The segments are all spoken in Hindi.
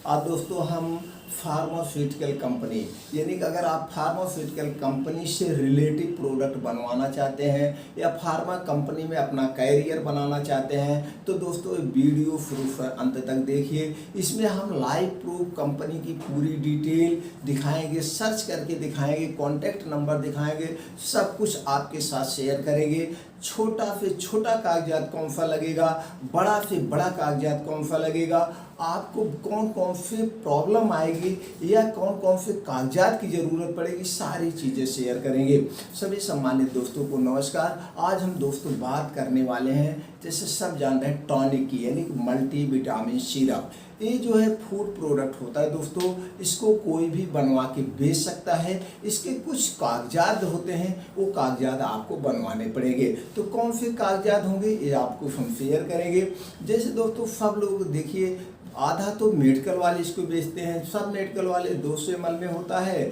आज दोस्तों हम फार्मास्यूटिकल कंपनी यानी कि अगर आप फार्मास्यूटिकल कंपनी से रिलेटिव प्रोडक्ट बनवाना चाहते हैं या फार्मा कंपनी में अपना कैरियर बनाना चाहते हैं तो दोस्तों वीडियो प्रूफ अंत तक देखिए। इसमें हम लाइव प्रूफ कंपनी की पूरी डिटेल दिखाएंगे, सर्च करके दिखाएंगे, कॉन्टैक्ट नंबर दिखाएंगे, सब कुछ आपके साथ शेयर करेंगे। छोटा से छोटा कागजात कौन सा लगेगा, बड़ा से बड़ा कागजात कौन सा लगेगा, आपको कौन कौन से प्रॉब्लम आएगी या कौन कौन से कागजात की ज़रूरत पड़ेगी, सारी चीज़ें शेयर करेंगे। सभी सम्मानित दोस्तों को नमस्कार। आज हम दोस्तों बात करने वाले हैं, जैसे सब जान रहे हैं, टॉनिक की यानी कि मल्टी विटामिन सिरप। ये जो है फूड प्रोडक्ट होता है दोस्तों, इसको कोई भी बनवा के बेच सकता है। इसके कुछ कागजात होते हैं, वो कागजात आपको बनवाने पड़ेंगे। तो कौन से कागजात होंगे ये आपको हम शेयर करेंगे। जैसे दोस्तों सब लोग देखिए, आधा तो मेडिकल वाले इसको बेचते हैं। सब मेडिकल वाले 200 ml में होता है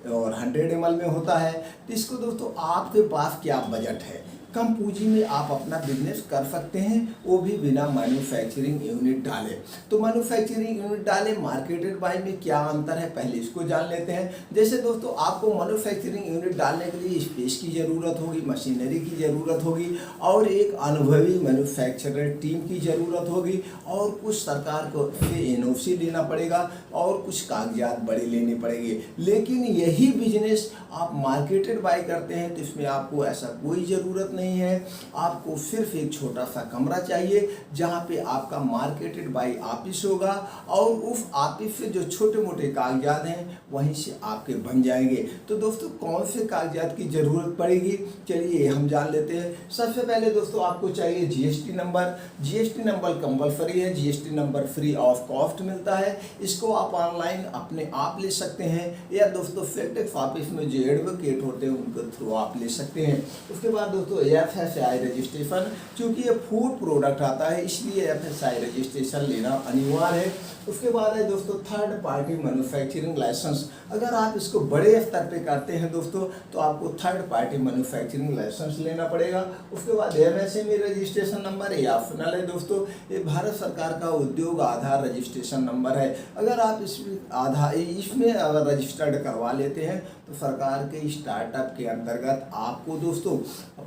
और 100 ml में होता है। तो इसको दोस्तों आपके पास क्या बजट है, कम पूंजी में आप अपना बिजनेस कर सकते हैं, वो भी बिना मैन्युफैक्चरिंग यूनिट डाले। तो मैन्युफैक्चरिंग यूनिट डाले, मार्केटेड बाय में क्या अंतर है पहले इसको जान लेते हैं। जैसे दोस्तों आपको मैन्युफैक्चरिंग यूनिट डालने के लिए स्पेस की ज़रूरत होगी, मशीनरी की ज़रूरत होगी और एक अनुभवी मैन्युफैक्चरर टीम की ज़रूरत होगी और कुछ सरकार को से NOC लेना पड़ेगा और कुछ कागजात बड़े लेने पड़ेंगे। लेकिन यही बिजनेस आप मार्केटेड बाय करते हैं तो इसमें आपको ऐसा कोई ज़रूरत नहीं है। आपको सिर्फ एक छोटा सा कमरा चाहिए जहां पे आपका मार्केटेड बाय ऑफिस होगा और उस ऑफिस से जो छोटे मोटे कागजात हैं वहीं से आपके बन जाएंगे। तो दोस्तों कौन से कागजात की ज़रूरत पड़ेगी, चलिए हम जान लेते हैं। सबसे पहले दोस्तों आपको चाहिए GST number. GST number compulsory है, GST number free of cost मिलता है। इसको आप ऑनलाइन अपने आप ले सकते हैं या दोस्तों सेल टैक्स ऑफिस में जो एडवोकेट होते हैं उनके थ्रू आप ले सकते हैं। उसके बाद दोस्तों FSI रजिस्ट्रेशन, चूँकि ये फूड प्रोडक्ट आता है इसलिए FSI रजिस्ट्रेशन लेना अनिवार्य है। उसके बाद है दोस्तों थर्ड पार्टी मैन्युफैक्चरिंग लाइसेंस। अगर आप इसको बड़े स्तर पे करते हैं दोस्तों तो आपको थर्ड पार्टी मैन्युफैक्चरिंग लाइसेंस लेना पड़ेगा। उसके बाद MSME रजिस्ट्रेशन नंबर ये ऑप्शनल है दोस्तों, ये भारत सरकार का उद्योग आधार रजिस्ट्रेशन नंबर है। अगर आप इसमें अगर रजिस्टर्ड करवा लेते हैं तो सरकार के स्टार्टअप के अंतर्गत आपको दोस्तों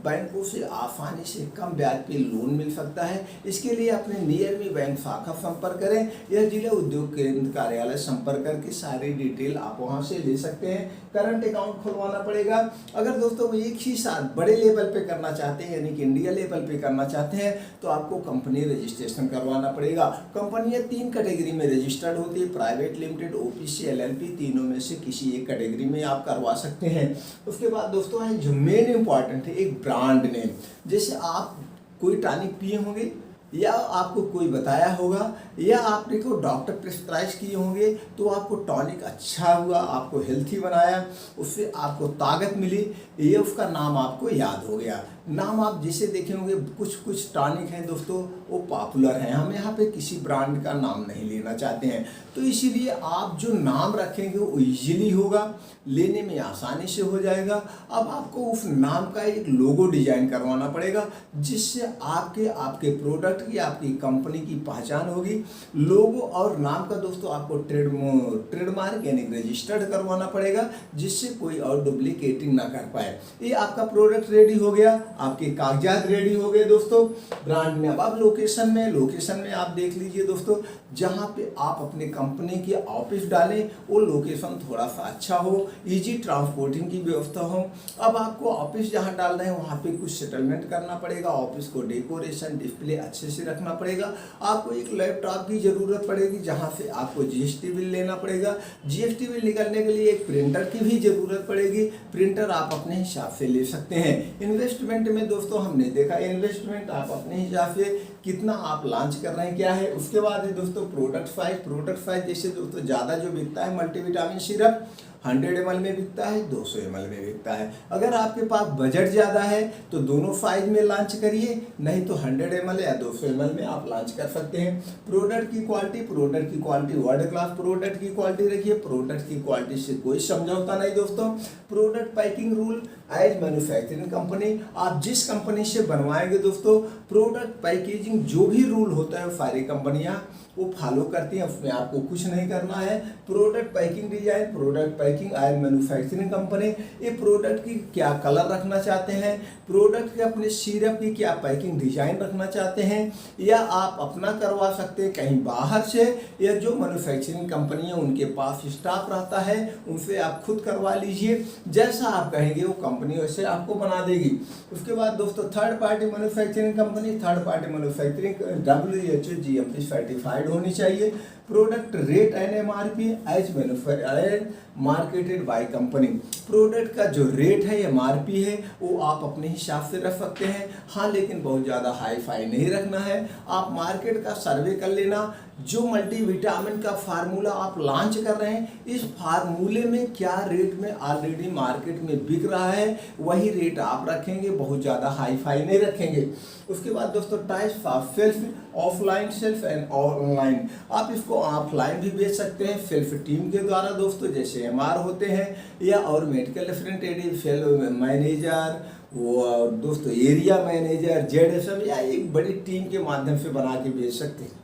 बैंकों से आसानी से कम ब्याज पे लोन मिल सकता है। इसके लिए अपने नियर में बैंक शाखा संपर्क करें या जिला उद्योग केंद्र कार्यालय संपर्क करके सारी डिटेल आप वहां से ले सकते हैं। करंट अकाउंट खुलवाना पड़ेगा। अगर दोस्तों एक ही साथ बड़े लेवल पे करना चाहते हैं यानी कि इंडिया लेवल पे करना चाहते हैं तो आपको कंपनी रजिस्ट्रेशन करवाना पड़ेगा। कंपनियां 3 कैटेगरी में रजिस्टर्ड होती है, प्राइवेट लिमिटेड, OPC, LLP, तीनों में से किसी एक कैटेगरी में आप करवा सकते हैं। उसके बाद दोस्तों है जो मेन इंपॉर्टेंट है, एक ब्रांड नेम। जैसे आप कोई टॉनिक पिए होंगे या आपको कोई बताया होगा या आपने को डॉक्टर प्रिस्क्राइब किए होंगे तो आपको टॉनिक अच्छा हुआ, आपको हेल्थी बनाया, उससे आपको ताकत मिली, ये उसका नाम आपको याद हो गया। नाम आप जिसे देखे होंगे, कुछ टॉनिक हैं दोस्तों वो पॉपुलर हैं, हम यहाँ पे किसी ब्रांड का नाम नहीं लेना चाहते हैं। तो इसीलिए आप जो नाम रखेंगे वो इजीली होगा, लेने में आसानी से हो जाएगा। अब आपको उस नाम का एक लोगो डिजाइन करवाना पड़ेगा जिससे आपके प्रोडक्ट की, आपकी कंपनी की पहचान होगी। लोगो और नाम का दोस्तों आपको ट्रेडमार्क यानी रजिस्टर्ड करवाना पड़ेगा जिससे कोई और डुप्लीकेटिंग ना कर पाए। ये आपका प्रोडक्ट रेडी हो गया, आपके कागजात रेडी हो गए दोस्तों। ब्रांड में अब लोकेशन में आप देख लीजिए दोस्तों, जहां पे आप अपने कंपनी के ऑफिस डालें वो लोकेशन थोड़ा सा अच्छा हो, इजी ट्रांसपोर्टिंग की व्यवस्था हो। अब आपको ऑफिस जहां डाल रहे हैं वहां पे कुछ सेटलमेंट करना पड़ेगा, ऑफिस को डेकोरेशन डिस्प्ले अच्छे से रखना पड़ेगा। आपको एक लैपटॉप की जरूरत पड़ेगी जहां से आपको GST बिल लेना पड़ेगा। GST बिल निकालने के लिए एक प्रिंटर की भी जरूरत पड़ेगी, प्रिंटर आप अपने हिसाब से ले सकते हैं। इन्वेस्टमेंट में दोस्तों हमने देखा, इन्वेस्टमेंट आप अपने हिसाब से कितना आप लॉन्च कर रहे हैं क्या है। उसके बाद है दोस्तों प्रोडक्ट साइज जैसे दोस्तों ज़्यादा जो बिकता है मल्टीविटामिन सिरप 100 ml में बिकता है, 200 ml में बिकता है। अगर आपके पास बजट ज़्यादा है तो दोनों साइज में लॉन्च करिए, नहीं तो 100 ml या 200 ml में आप लॉन्च कर सकते हैं। प्रोडक्ट की क्वालिटी वर्ल्ड क्लास प्रोडक्ट की क्वालिटी रखिए, प्रोडक्ट की क्वालिटी से कोई समझौता नहीं दोस्तों। Product packing rule as manufacturing company, आप जिस कंपनी से बनवाएंगे दोस्तों प्रोडक्ट पैकेजिंग जो भी रूल होता है सारी कंपनियां वो फॉलो करती हैं, उसमें आपको कुछ नहीं करना है। Product packing design, product packing oil manufacturing company, ये प्रोडक्ट की क्या कलर रखना चाहते हैं, प्रोडक्ट के अपने सिरप की क्या पैकिंग डिजाइन रखना चाहते हैं, या आप अपना करवा सकते हैं कहीं बाहर से, या जो मैन्युफैक्चरिंग कंपनी है उनके पास स्टाफ रहता है उनसे आप खुद करवा लीजिए। जैसा आप कहेंगे वो कंपनी वैसे आपको बना देगी। उसके बाद दोस्तों third party manufacturing company, third party manufacturing WHO GMP certified होनी चाहिए। Product rate and MRP as marketed by company, product का जो रेट है MRP है वो आप अपने हिसाब से रख सकते हैं। हाँ, लेकिन बहुत ज़्यादा हाई फाई नहीं रखना है। आप मार्केट का सर्वे कर लेना, जो मल्टीविटामिन का फार्मूला आप लॉन्च कर रहे हैं, इस फार्मूले में क्या रेट में ऑलरेडी मार्केट में बिक रहा है वही रेट आप रखेंगे, बहुत ज़्यादा हाई फाई नहीं रखेंगे। उसके बाद दोस्तों types of self, offline self and online, आप इसको ऑफलाइन भी बेच सकते हैं सेल्फ टीम के द्वारा दोस्तों, जैसे MR होते हैं, या और मेडिकल रिप्रेजेंटेटिव, सेल्फ मैनेजर, वो दोस्तों एरिया मैनेजर, ZSM, या एक बड़ी टीम के माध्यम से बना के बेच सकते हैं।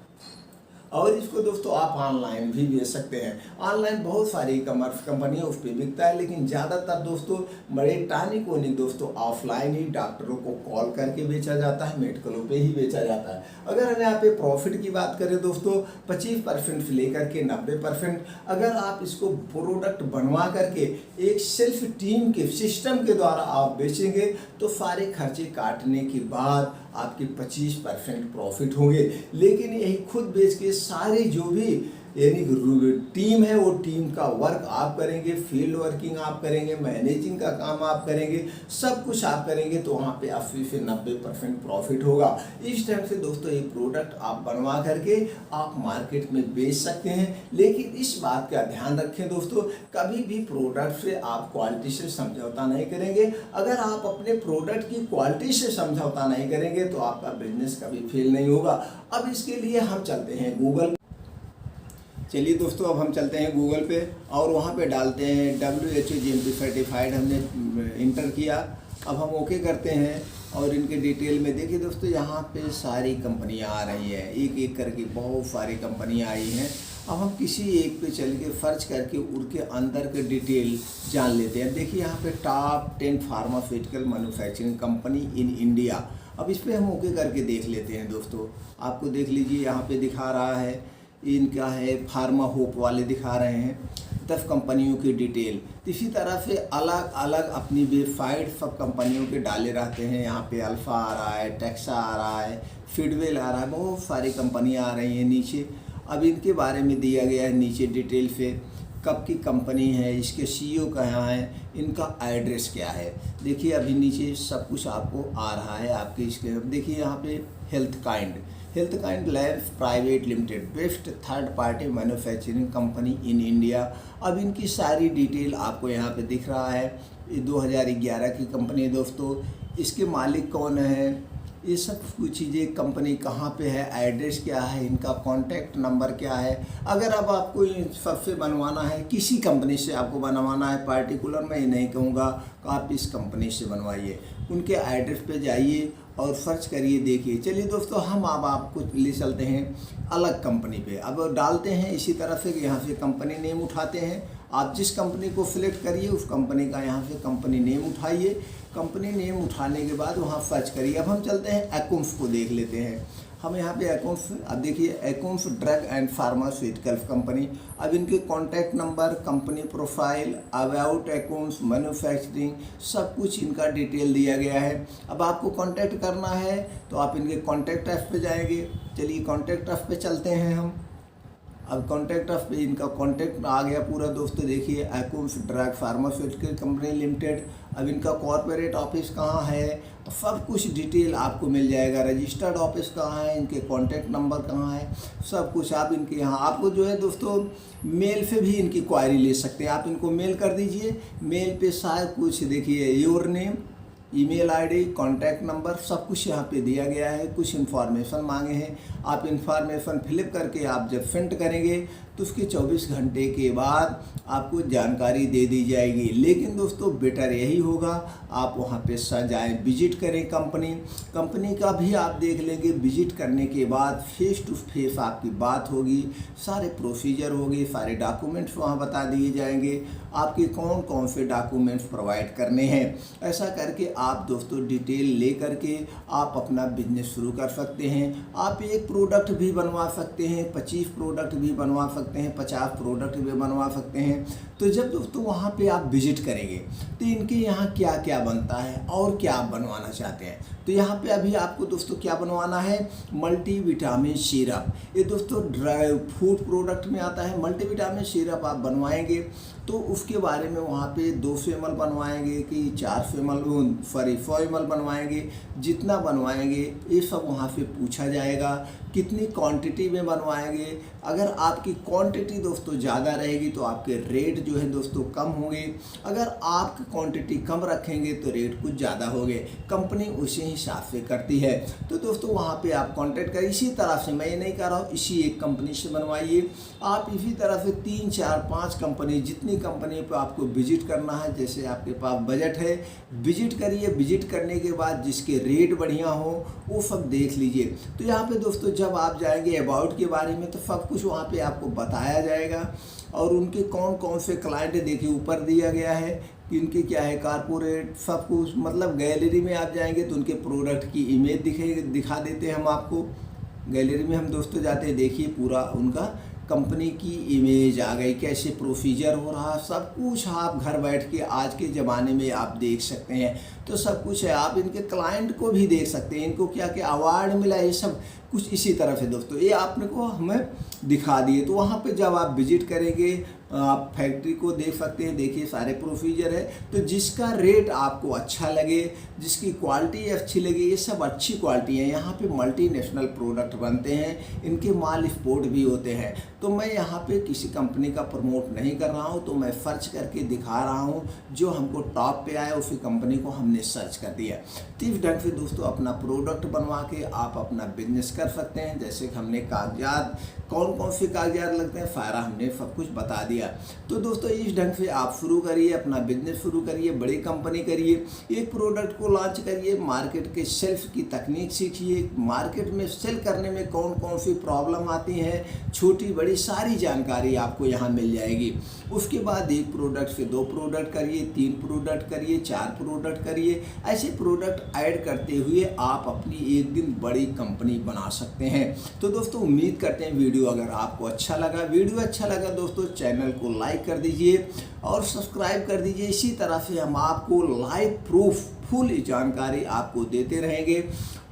और इसको दोस्तों आप ऑनलाइन भी बेच सकते हैं। ऑनलाइन बहुत सारी ई कॉमर्स कंपनियाँ उस पर बिकता है, लेकिन ज़्यादातर दोस्तों बड़े टानिक ओनिक दोस्तों ऑफलाइन ही डॉक्टरों को कॉल करके बेचा जाता है, मेडिकलों पे ही बेचा जाता है। अगर हम यहाँ पे प्रॉफिट की बात करें दोस्तों 25% से लेकर के 90%, अगर आप इसको प्रोडक्ट बनवा करके एक सेल्फ टीम के सिस्टम के द्वारा आप बेचेंगे तो सारे खर्चे काटने के बाद आपके 25% प्रॉफिट होंगे। लेकिन यही खुद बेच के सारे जो भी यानी टीम है वो टीम का वर्क आप करेंगे, फील्ड वर्किंग आप करेंगे, मैनेजिंग का काम आप करेंगे, सब कुछ आप करेंगे तो वहाँ पे 80 से 90% प्रॉफिट होगा। इस टाइम से दोस्तों ये प्रोडक्ट आप बनवा करके आप मार्केट में बेच सकते हैं। लेकिन इस बात का ध्यान रखें दोस्तों, कभी भी प्रोडक्ट से आप क्वालिटी से समझौता नहीं करेंगे। अगर आप अपने प्रोडक्ट की क्वालिटी से समझौता नहीं करेंगे तो आपका बिजनेस कभी फेल नहीं होगा। अब इसके लिए हम चलते हैं गूगल। चलिए दोस्तों अब हम चलते हैं गूगल पे और वहाँ पे डालते हैं WHO GMP सर्टिफाइड, हमने इंटर किया। अब हम ओके करते हैं और इनके डिटेल में देखिए दोस्तों, यहाँ पे सारी कंपनियाँ आ रही है, एक एक करके बहुत सारी कंपनियाँ आई हैं। अब हम किसी एक पे चल के सर्च करके उनके अंदर के डिटेल जान लेते हैं। देखिए यहाँ पे top 10 pharmaceutical manufacturing company in India. अब इस पर हम ओके करके देख लेते हैं दोस्तों। आपको देख लीजिए यहाँ पे दिखा रहा है, इनका है फार्मा होप वाले दिखा रहे हैं 10 कंपनियों की डिटेल। इसी तरह से अलग अलग अपनी वेबसाइट सब कंपनियों के डाले रहते हैं। यहाँ पे अल्फ़ा आ रहा है, टेक्सा आ रहा है, फीडवेल आ रहा है, बहुत सारी कंपनियाँ आ रही हैं नीचे। अब इनके बारे में दिया गया है नीचे डिटेल से, कब की कंपनी है, इसके CEO कहाँ है, इनका एड्रेस क्या है। देखिए अभी नीचे सब कुछ आपको आ रहा है आपके इसके। देखिए यहाँ पे health kind labs private limited, best third party manufacturing company in India. अब इनकी सारी डिटेल आपको यहाँ पे दिख रहा है। ये 2011 की कंपनी है दोस्तों। इसके मालिक कौन है, ये सब कुछ चीज़ें, कंपनी कहाँ पे है, एड्रेस क्या है, इनका कॉन्टैक्ट नंबर क्या है। अगर अब आपको इन सबसे बनवाना है, किसी कंपनी से आपको बनवाना है, पार्टिकुलर मैं ये नहीं कहूँगा कि आप इस कंपनी से बनवाइए, उनके एड्रेस पे जाइए और सर्च करिए, देखिए। चलिए दोस्तों हम अब आपको ले चलते हैं अलग कंपनी पे। अब डालते हैं इसी तरह से कि यहाँ से कंपनी नेम उठाते हैं। आप जिस कंपनी को सिलेक्ट करिए उस कंपनी का यहाँ से कंपनी नेम उठाइए। कंपनी नेम उठाने के बाद वहाँ सर्च करिए। अब हम चलते हैं अकाउंट्स को देख लेते हैं। हम यहाँ पे अकाउंट्स, अब देखिए accounts drug and pharmaceutical company. अब इनके contact number, company profile, about accounts, manufacturing, सब कुछ इनका डिटेल दिया गया है। अब आपको कॉन्टैक्ट करना है तो आप इनके कॉन्टैक्ट अस पे जाएंगे। चलिए कॉन्टैक्ट अस पे चलते हैं हम। अब कॉन्टैक्ट अस पे इनका कॉन्टैक्ट आ गया पूरा दोस्तों। देखिए accounts drug pharmaceutical company limited. अब इनका कॉर्पोरेट ऑफिस कहाँ है तो सब कुछ डिटेल आपको मिल जाएगा। रजिस्टर्ड ऑफिस कहाँ है, इनके कॉन्टैक्ट नंबर कहाँ है, सब कुछ आप इनके यहाँ। आपको जो है दोस्तों मेल से भी इनकी क्वायरी ले सकते हैं। आप इनको मेल कर दीजिए, मेल पे सारा कुछ देखिए, your name, email ID, contact number, सब कुछ यहाँ पे दिया गया है। कुछ इन्फॉर्मेशन मांगे हैं, आप इन्फॉर्मेशन फिलअप करके आप जब सेंड करेंगे तो उसके 24 घंटे के बाद आपको जानकारी दे दी जाएगी। लेकिन दोस्तों बेटर यही होगा आप वहाँ पे जाएँ, विजिट करें कंपनी का भी आप देख लेंगे। विजिट करने के बाद फेस टू फेस आपकी बात होगी, सारे प्रोसीजर होगी, सारे डॉक्यूमेंट्स वहाँ बता दिए जाएंगे, आपके कौन कौन से डॉक्यूमेंट्स प्रोवाइड करने हैं। ऐसा करके आप दोस्तों डिटेल ले करके आप अपना बिजनेस शुरू कर सकते हैं। आप एक प्रोडक्ट भी बनवा सकते हैं, 25 प्रोडक्ट भी बनवा सकते हैं, 50 प्रोडक्ट भी बनवा सकते हैं। तो जब दोस्तों वहाँ पे आप विजिट करेंगे तो इनके यहाँ क्या क्या बनता है और क्या आप बनवाना चाहते हैं। तो यहाँ पे अभी आपको दोस्तों क्या बनवाना है, मल्टीविटामिन सिरप। ये दोस्तों ड्राई फूड प्रोडक्ट में आता है। मल्टीविटामिन सिरप आप बनवाएंगे तो उसके बारे में वहाँ पे 200 ml बनवाएंगे कि 400 ml, 100 ml बनवाएंगे, जितना बनवाएंगे ये सब वहाँ से पूछा जाएगा। कितनी क्वांटिटी में बनवाएंगे, अगर आपकी क्वांटिटी दोस्तों ज़्यादा रहेगी तो आपके रेट जो है दोस्तों कम होंगे, अगर आप क्वांटिटी कम रखेंगे तो रेट कुछ ज़्यादा होंगे। कंपनी उसी हिसाब से करती है। तो दोस्तों वहाँ पे आप कांटेक्ट करें। इसी तरह से मैं ये नहीं कह रहा हूँ इसी एक कंपनी से बनवाइए, आप इसी तरह से 3, 4, 5 कंपनी, जितनी कंपनी पे आपको विजिट करना है, जैसे आपके पास बजट है, विजिट करिए। विजिट करने के बाद जिसके रेट बढ़िया हो वो सब देख लीजिए। तो यहाँ पे दोस्तों जब आप जाएंगे अबाउट के बारे में तो सब कुछ वहाँ पे आपको बताया जाएगा और उनके कौन कौन से क्लाइंट है, देखिए ऊपर दिया गया है कि उनके क्या है, कारपोरेट, सब कुछ। मतलब गैलरी में आप जाएंगे तो उनके प्रोडक्ट की इमेज दिखा देते हैं हम आपको। गैलरी में हम दोस्तों जाते हैं, देखिए पूरा उनका कंपनी की इमेज आ गई, कैसे प्रोसीजर हो रहा, सब कुछ आप घर बैठ के आज के ज़माने में आप देख सकते हैं। तो सब कुछ है, आप इनके क्लाइंट को भी देख सकते हैं, इनको क्या क्या अवार्ड मिला, ये सब कुछ इसी तरह से दोस्तों ये आपने को हमें दिखा दिए। तो वहाँ पे जब आप विजिट करेंगे आप फैक्ट्री को देख सकते हैं, देखिए सारे प्रोसीजर है। तो जिसका रेट आपको अच्छा लगे, जिसकी क्वालिटी अच्छी लगे, ये सब अच्छी क्वालिटी है। यहाँ पे मल्टीनेशनल प्रोडक्ट बनते हैं, इनके माल एक्सपोर्ट भी होते हैं। तो मैं यहाँ पे किसी कंपनी का प्रमोट नहीं कर रहा हूँ, तो मैं सर्च करके दिखा रहा हूँ, जो हमको टॉप पे आया उसी कंपनी को हमने सर्च कर दिया। तो इस ढंग से दोस्तों अपना प्रोडक्ट बनवा के आप अपना बिजनेस कर सकते हैं। जैसे कि हमने कागजात, कौन कौन से कागजात लगते हैं, सारा हमने सब कुछ बता दिया। तो दोस्तों इस ढंग से आप शुरू करिए, अपना बिजनेस शुरू करिए, बड़ी कंपनी करिए, एक प्रोडक्ट को लॉन्च करिए, मार्केट के सेल्फ की तकनीक सीखिए, मार्केट में सेल करने में कौन कौन सी प्रॉब्लम आती हैं, छोटी बड़ी सारी जानकारी आपको यहाँ मिल जाएगी। उसके बाद एक प्रोडक्ट से 2 प्रोडक्ट करिए, 3 प्रोडक्ट करिए, 4 प्रोडक्ट करिए। ऐसे प्रोडक्ट ऐड करते हुए आप अपनी एक दिन बड़ी कंपनी बना सकते हैं। तो दोस्तों उम्मीद करते हैं वीडियो अगर आपको अच्छा लगा दोस्तों चैनल को लाइक कर दीजिए और सब्सक्राइब कर दीजिए। इसी तरह से हम आपको लाइव प्रूफ फुल जानकारी आपको देते रहेंगे।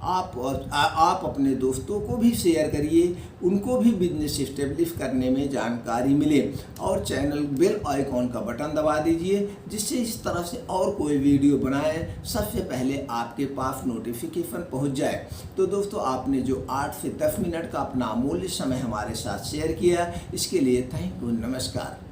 आप अपने दोस्तों को भी शेयर करिए, उनको भी बिजनेस इस्टेब्लिश करने में जानकारी मिले और चैनल बेल आइकॉन का बटन दबा दीजिए, जिससे इस तरह से और कोई वीडियो बनाए सबसे पहले आपके पास नोटिफिकेशन पहुंच जाए। तो दोस्तों आपने जो 8 से 10 मिनट का अपना अमूल्य समय हमारे साथ शेयर किया, इसके लिए थैंक यू, नमस्कार।